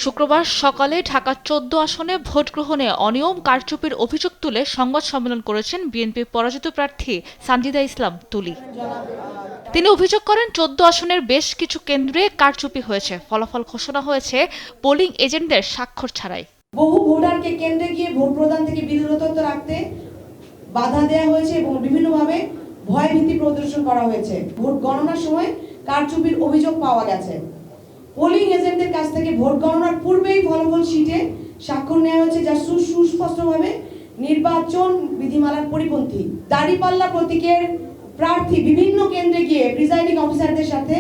শুক্রবার সকালে ঢাকা ১৪ আসনে ভোট গ্রহণে অনিয়ম কারচুপির অভিযোগ তুলে সংবাদ সম্মেলন করেছেন বিএনপির পরাজিত প্রার্থী সানজিদা ইসলাম তুলি। তিনি অভিযোগ করেন ১৪ আসনের বেশ কিছু কেন্দ্রে কারচুপি হয়েছে, ফলাফল ঘোষণা হয়েছে পোলিং এজেন্টদের স্বাক্ষর ছাড়াই। বহু ভোটারকে কেন্দ্রে গিয়ে ভোট প্রদান থেকে বিরত রাখতে বাধা দেওয়া হয়েছে এবং বিভিন্নভাবে ভয় ভীতি প্রদর্শন করা হয়েছে। ভোট গণনার সময় কারচুপির অভিযোগ পাওয়া গেছে। পোলিং এজেন্টদের কাছ থেকে ভোট গণনার পূর্বেই ফলাফল শিটে স্বাক্ষর নেওয়া হয়েছে, যা সুস্পষ্টভাবে নির্বাচন বিধিমালার পরিপন্থী। দাঁড়িপাল্লা প্রতীকের প্রার্থী বিভিন্ন কেন্দ্রে গিয়ে প্রিজাইডিং অফিসারদের সাথে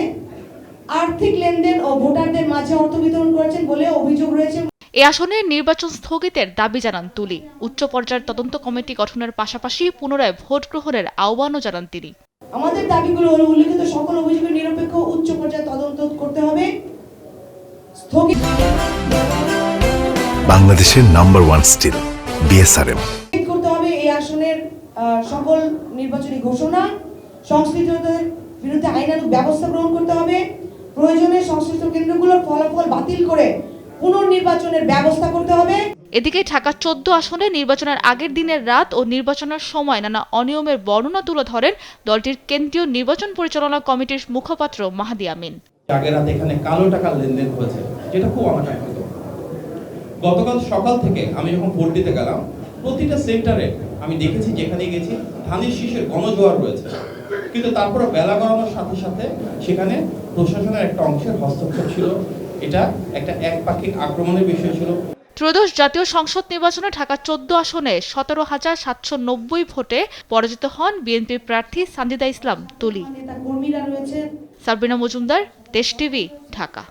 আর্থিক লেনদেন ও ভোটারদের মাঝে অর্থ বিতরণ করেছেন বলে অভিযোগ রয়েছে। এ আসনের নির্বাচন স্থগিতের দাবি জানান তুলি। উচ্চ পর্যায়ের তদন্ত কমিটি গঠনের পাশাপাশি পুনরায় ভোট গ্রহণের আহ্বানও জানান তিনি। আমাদের দাবিগুলো হলো উল্লেখিত সকল অভিযোগের নিরপেক্ষ উচ্চ পর্যায়ে তদন্ত করতে হবে। বাংলাদেশের নাম্বার 1 স্টিল বিএসআরএম করতে হবে এই আসনের সকল নির্বাচনী ঘোষণা, সংশ্লিষ্টদের বিরুদ্ধে আইনানুগ ব্যবস্থা গ্রহণ করতে হবে। প্রয়োজনে সংশ্লিষ্ট কেন্দ্রগুলোর ফলাফল বাতিল করে পুনর্নির্বাচনের ব্যবস্থা করতে হবে। এদিকে ঢাকা ১৪ আসনে নির্বাচনের আগের দিনের রাত ও নির্বাচনের সময় নানা অনিয়মের বর্ণনা তুলে ধরেন দলটির কেন্দ্রীয় নির্বাচন পরিচালনা কমিটির মুখপাত্র মাহাদি আমিন। আগের রাতে এখানে কালো টাকার লেনদেন হয়েছে, যেটা খুব অনাকাঙ্ক্ষিত। গতকাল সকাল থেকে আমি যখন ভোট দিতে গেলাম, প্রতিটা সেন্টারে আমি দেখেছি, যেখানে গেছি ধানের শীষের গণজোয়ার রয়েছে, কিন্তু তারপরে বেলা গড়ানোর সাথে সাথে সেখানে প্রশাসনের একটা অংশের হস্তক্ষেপ ছিল। এটা একটা একপাক্ষিক আক্রমণের বিষয় ছিল। ত্রয়োদশ জাতীয় সংসদ নির্বাচনে ঢাকা ১৪ আসনে ১৭,৭৯০ ভোটে পরাজিত হন বিএনপির প্রার্থী সানজিদা ইসলাম তুলি। সাবরিনা মজুমদার, দেশ টিভি, ঢাকা।